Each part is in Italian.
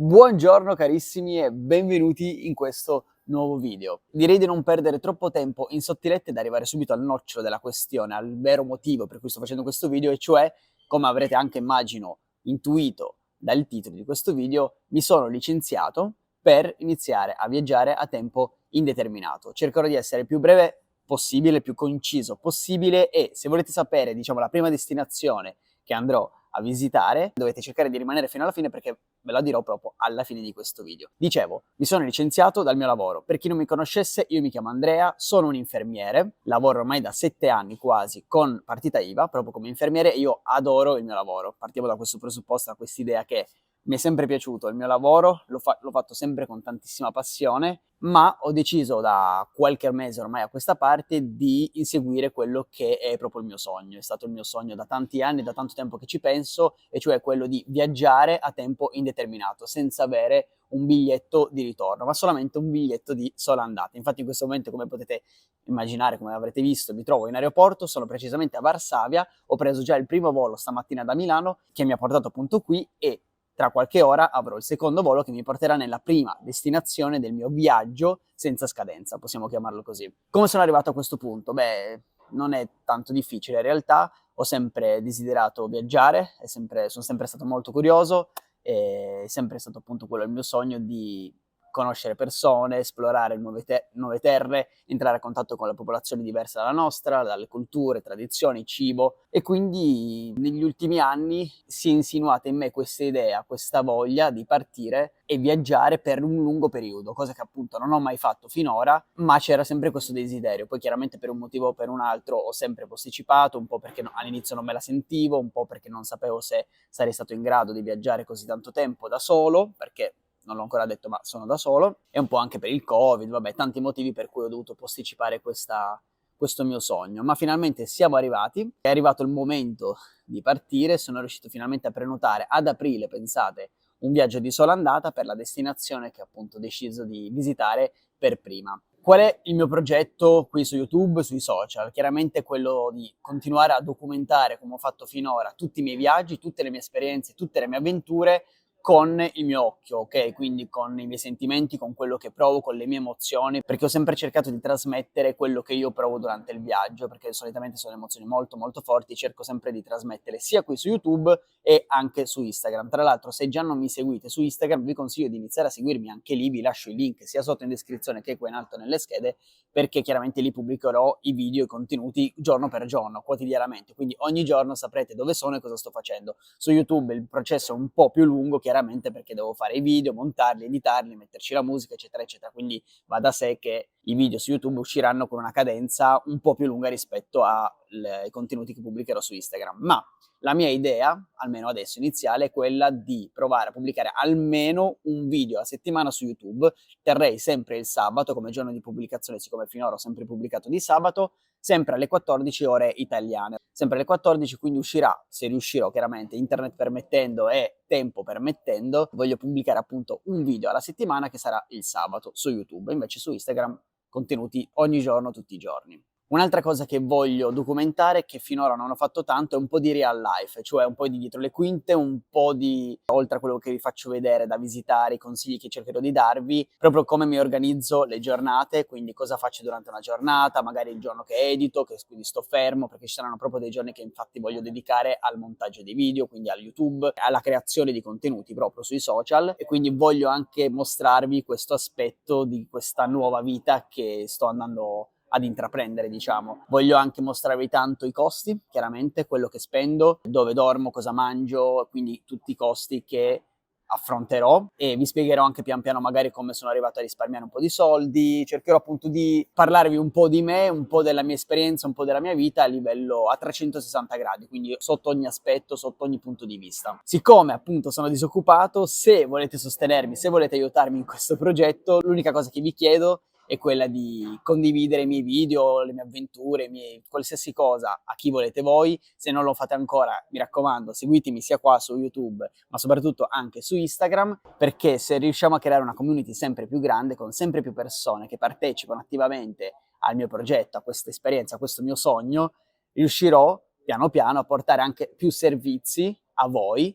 Buongiorno carissimi e benvenuti in questo nuovo video. Direi di non perdere troppo tempo in sottilette ed arrivare subito al nocciolo della questione, al vero motivo per cui sto facendo questo video, e cioè, come avrete anche immagino intuito dal titolo di questo video, mi sono licenziato per iniziare a viaggiare a tempo indeterminato. Cercherò di essere il più breve possibile, il più conciso possibile, e se volete sapere, diciamo, la prima destinazione che andrò a visitare, dovete cercare di rimanere fino alla fine perché ve la dirò proprio alla fine di questo video. Dicevo, mi sono licenziato dal mio lavoro. Per chi non mi conoscesse, io mi chiamo Andrea, sono un infermiere, lavoro ormai da 7 anni quasi con partita IVA, proprio come infermiere, e io adoro il mio lavoro. Partiamo da questo presupposto, da quest'idea che mi è sempre piaciuto il mio lavoro, l'ho fatto sempre con tantissima passione, ma ho deciso da qualche mese ormai a questa parte di inseguire quello che è proprio il mio sogno. È stato il mio sogno da tanti anni, da tanto tempo che ci penso, e cioè quello di viaggiare a tempo indeterminato, senza avere un biglietto di ritorno, ma solamente un biglietto di sola andata. Infatti in questo momento, come potete immaginare, come avrete visto, mi trovo in aeroporto, sono precisamente a Varsavia, ho preso già il primo volo stamattina da Milano che mi ha portato appunto qui, e tra qualche ora avrò il secondo volo che mi porterà nella prima destinazione del mio viaggio senza scadenza, possiamo chiamarlo così. Come sono arrivato a questo punto? Beh, non è tanto difficile in realtà, ho sempre desiderato viaggiare, sono sempre stato molto curioso, è sempre stato appunto quello il mio sogno di conoscere persone, esplorare nuove terre, entrare a contatto con la popolazione diversa dalla nostra, dalle culture, tradizioni, cibo, e quindi negli ultimi anni si è insinuata in me questa idea, questa voglia di partire e viaggiare per un lungo periodo, cosa che appunto non ho mai fatto finora, ma c'era sempre questo desiderio. Poi chiaramente per un motivo o per un altro ho sempre posticipato, un po' perché all'inizio non me la sentivo, un po' perché non sapevo se sarei stato in grado di viaggiare così tanto tempo da solo, perché non l'ho ancora detto, ma sono da solo, e un po' anche per il Covid, vabbè, tanti motivi per cui ho dovuto posticipare questo mio sogno. Ma finalmente siamo arrivati, è arrivato il momento di partire, sono riuscito finalmente a prenotare ad aprile, pensate, un viaggio di sola andata per la destinazione che appunto ho deciso di visitare per prima. Qual è il mio progetto qui su YouTube, sui social? Chiaramente quello di continuare a documentare, come ho fatto finora, tutti i miei viaggi, tutte le mie esperienze, tutte le mie avventure con il mio occhio, ok? Quindi con i miei sentimenti, con quello che provo, con le mie emozioni, perché ho sempre cercato di trasmettere quello che io provo durante il viaggio, perché solitamente sono emozioni molto molto forti, cerco sempre di trasmettere sia qui su YouTube e anche su Instagram. Tra l'altro, se già non mi seguite su Instagram, vi consiglio di iniziare a seguirmi anche lì, vi lascio i link sia sotto in descrizione che qua in alto nelle schede, perché chiaramente lì pubblicherò i video e i contenuti giorno per giorno, quotidianamente, quindi ogni giorno saprete dove sono e cosa sto facendo. Su YouTube il processo è un po' più lungo, chiaramente, perché devo fare i video, montarli, editarli, metterci la musica, eccetera, eccetera, quindi va da sé che i video su YouTube usciranno con una cadenza un po' più lunga rispetto ai contenuti che pubblicherò su Instagram. Ma la mia idea, almeno adesso iniziale, è quella di provare a pubblicare almeno un video a settimana su YouTube. Terrei sempre il sabato come giorno di pubblicazione, siccome finora ho sempre pubblicato di sabato, sempre alle 14 ore italiane. Sempre alle 14, quindi uscirà, se riuscirò chiaramente, internet permettendo e tempo permettendo, voglio pubblicare appunto un video alla settimana che sarà il sabato su YouTube, invece su Instagram contenuti ogni giorno, tutti i giorni. Un'altra cosa che voglio documentare, che finora non ho fatto tanto, è un po' di real life, cioè un po' di dietro le quinte, un po' di, oltre a quello che vi faccio vedere da visitare, i consigli che cercherò di darvi, proprio come mi organizzo le giornate, quindi cosa faccio durante una giornata, magari il giorno che edito, che quindi sto fermo, perché ci saranno proprio dei giorni che infatti voglio dedicare al montaggio dei video, quindi al YouTube, alla creazione di contenuti proprio sui social, e quindi voglio anche mostrarvi questo aspetto di questa nuova vita che sto andando ad intraprendere, diciamo. Voglio anche mostrarvi tanto i costi, chiaramente, quello che spendo, dove dormo, cosa mangio, quindi tutti i costi che affronterò, e vi spiegherò anche pian piano magari come sono arrivato a risparmiare un po' di soldi. Cercherò appunto di parlarvi un po' di me, un po' della mia esperienza, un po' della mia vita a livello a 360 gradi, quindi sotto ogni aspetto, sotto ogni punto di vista. Siccome appunto sono disoccupato, se volete sostenermi, se volete aiutarmi in questo progetto, l'unica cosa che vi chiedo è quella di condividere i miei video, le mie avventure, qualsiasi cosa a chi volete voi. Se non lo fate ancora, mi raccomando, seguitemi sia qua su YouTube, ma soprattutto anche su Instagram, perché se riusciamo a creare una community sempre più grande, con sempre più persone che partecipano attivamente al mio progetto, a questa esperienza, a questo mio sogno, riuscirò piano piano a portare anche più servizi a voi,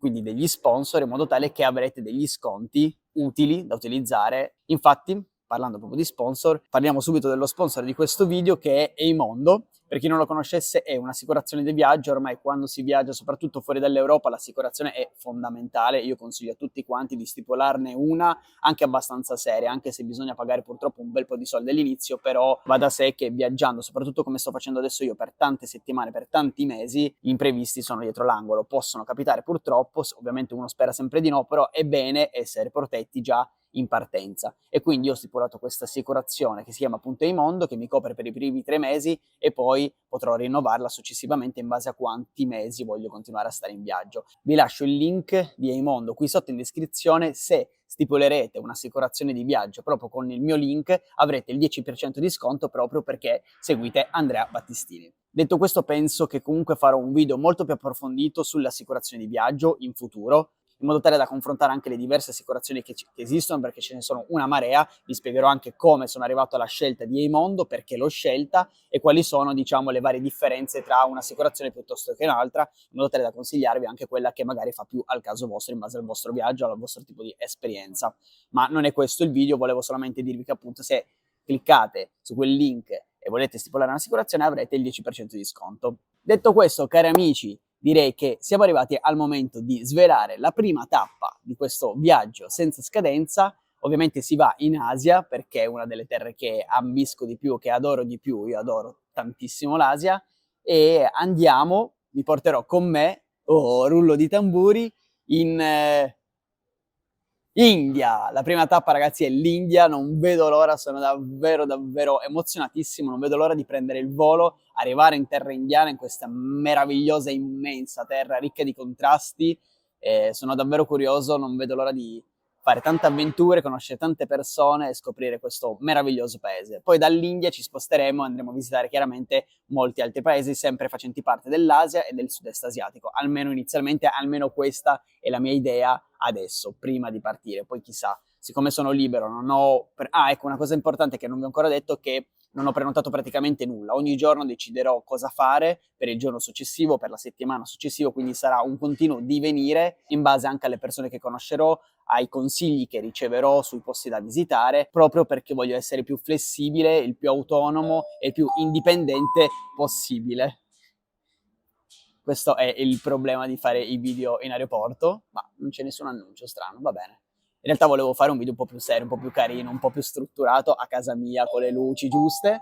quindi degli sponsor, in modo tale che avrete degli sconti utili da utilizzare. Infatti, parlando proprio di sponsor, parliamo subito dello sponsor di questo video, che è Eimondo. Per chi non lo conoscesse, è un'assicurazione di viaggio. Ormai quando si viaggia, soprattutto fuori dall'Europa, l'assicurazione è fondamentale. Io consiglio a tutti quanti di stipularne una anche abbastanza seria, anche se bisogna pagare purtroppo un bel po' di soldi all'inizio, però va da sé che viaggiando, soprattutto come sto facendo adesso io, per tante settimane, per tanti mesi, gli imprevisti sono dietro l'angolo. Possono capitare purtroppo, ovviamente uno spera sempre di no, però è bene essere protetti già in partenza. E quindi ho stipulato questa assicurazione che si chiama appunto Eimondo, che mi copre per i primi 3 mesi e poi potrò rinnovarla successivamente in base a quanti mesi voglio continuare a stare in viaggio. Vi lascio il link di Eimondo qui sotto in descrizione. Se stipulerete un'assicurazione di viaggio proprio con il mio link, avrete il 10% di sconto proprio perché seguite Andrea Battistini. Detto questo, penso che comunque farò un video molto più approfondito sulle assicurazioni di viaggio in futuro, in modo tale da confrontare anche le diverse assicurazioni che esistono, perché ce ne sono una marea. Vi spiegherò anche come sono arrivato alla scelta di Eimondo, perché l'ho scelta e quali sono, diciamo, le varie differenze tra un'assicurazione piuttosto che un'altra, in modo tale da consigliarvi anche quella che magari fa più al caso vostro, in base al vostro viaggio, al vostro tipo di esperienza. Ma non è questo il video, volevo solamente dirvi che appunto se cliccate su quel link e volete stipulare un'assicurazione avrete il 10% di sconto. Detto questo, cari amici, direi che siamo arrivati al momento di svelare la prima tappa di questo viaggio senza scadenza. Ovviamente si va in Asia, perché è una delle terre che ambisco di più, che adoro di più. Io adoro tantissimo l'Asia, e andiamo, vi porterò con me, rullo di tamburi, in India. La prima tappa, ragazzi, è l'India. Non vedo l'ora, sono davvero emozionatissimo, non vedo l'ora di prendere il volo, arrivare in terra indiana, in questa meravigliosa, immensa terra ricca di contrasti. Sono davvero curioso, non vedo l'ora di fare tante avventure, conoscere tante persone e scoprire questo meraviglioso paese. Poi dall'India ci sposteremo e andremo a visitare chiaramente molti altri paesi, sempre facenti parte dell'Asia e del sud-est asiatico. Almeno inizialmente, almeno questa è la mia idea adesso, prima di partire. Poi chissà, siccome sono libero, non ho... ecco, una cosa importante che non vi ho ancora detto, che non ho prenotato praticamente nulla. Ogni giorno deciderò cosa fare per il giorno successivo, per la settimana successiva, quindi sarà un continuo divenire in base anche alle persone che conoscerò, ai consigli che riceverò sui posti da visitare, proprio perché voglio essere più flessibile, il più autonomo e il più indipendente possibile. Questo è il problema di fare i video in aeroporto, ma non c'è nessun annuncio strano, va bene. In realtà volevo fare un video un po' più serio, un po' più carino, un po' più strutturato a casa mia, con le luci giuste,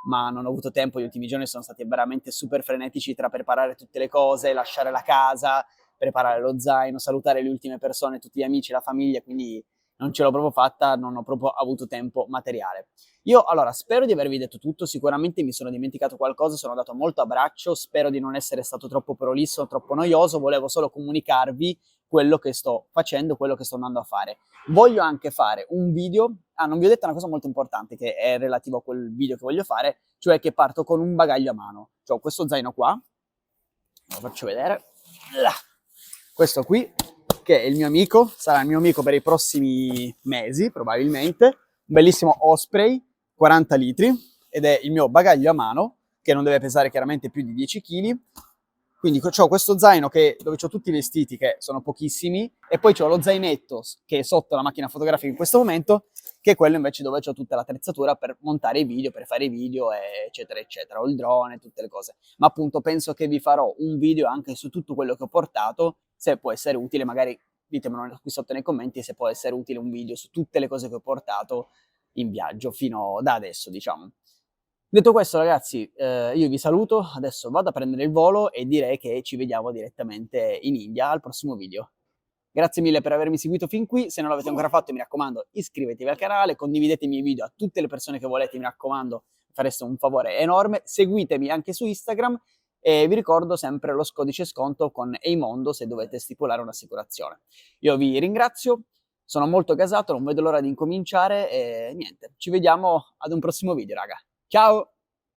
ma non ho avuto tempo. Gli ultimi giorni sono stati veramente super frenetici tra preparare tutte le cose, lasciare la casa, preparare lo zaino, salutare le ultime persone, tutti gli amici, la famiglia, quindi non ce l'ho proprio fatta, non ho proprio avuto tempo materiale. Io allora spero di avervi detto tutto, sicuramente mi sono dimenticato qualcosa, sono andato molto a braccio, spero di non essere stato troppo prolisso, troppo noioso, volevo solo comunicarvi quello che sto facendo, quello che sto andando a fare. Voglio anche fare un video, non vi ho detto una cosa molto importante che è relativo a quel video che voglio fare, cioè che parto con un bagaglio a mano. Cioè questo zaino qua, ve lo faccio vedere, questo qui, che è il mio amico, sarà il mio amico per i prossimi mesi probabilmente, un bellissimo Osprey, 40 litri, ed è il mio bagaglio a mano, che non deve pesare chiaramente più di 10 kg. Quindi ho questo zaino dove ho tutti i vestiti, che sono pochissimi, e poi ho lo zainetto che è sotto la macchina fotografica in questo momento, che è quello invece dove ho tutta l'attrezzatura per montare i video, per fare i video, eccetera, eccetera, ho il drone, tutte le cose. Ma appunto penso che vi farò un video anche su tutto quello che ho portato, se può essere utile, magari ditemelo qui sotto nei commenti se può essere utile un video su tutte le cose che ho portato in viaggio fino da adesso, diciamo. Detto questo, ragazzi, io vi saluto, adesso vado a prendere il volo e direi che ci vediamo direttamente in India al prossimo video. Grazie mille per avermi seguito fin qui, se non l'avete ancora fatto mi raccomando iscrivetevi al canale, condividete i miei video a tutte le persone che volete, mi raccomando, fareste un favore enorme, seguitemi anche su Instagram e vi ricordo sempre lo codice sconto con Eimondo se dovete stipulare un'assicurazione. Io vi ringrazio, sono molto gasato, non vedo l'ora di incominciare e niente, ci vediamo ad un prossimo video, raga. Ciao!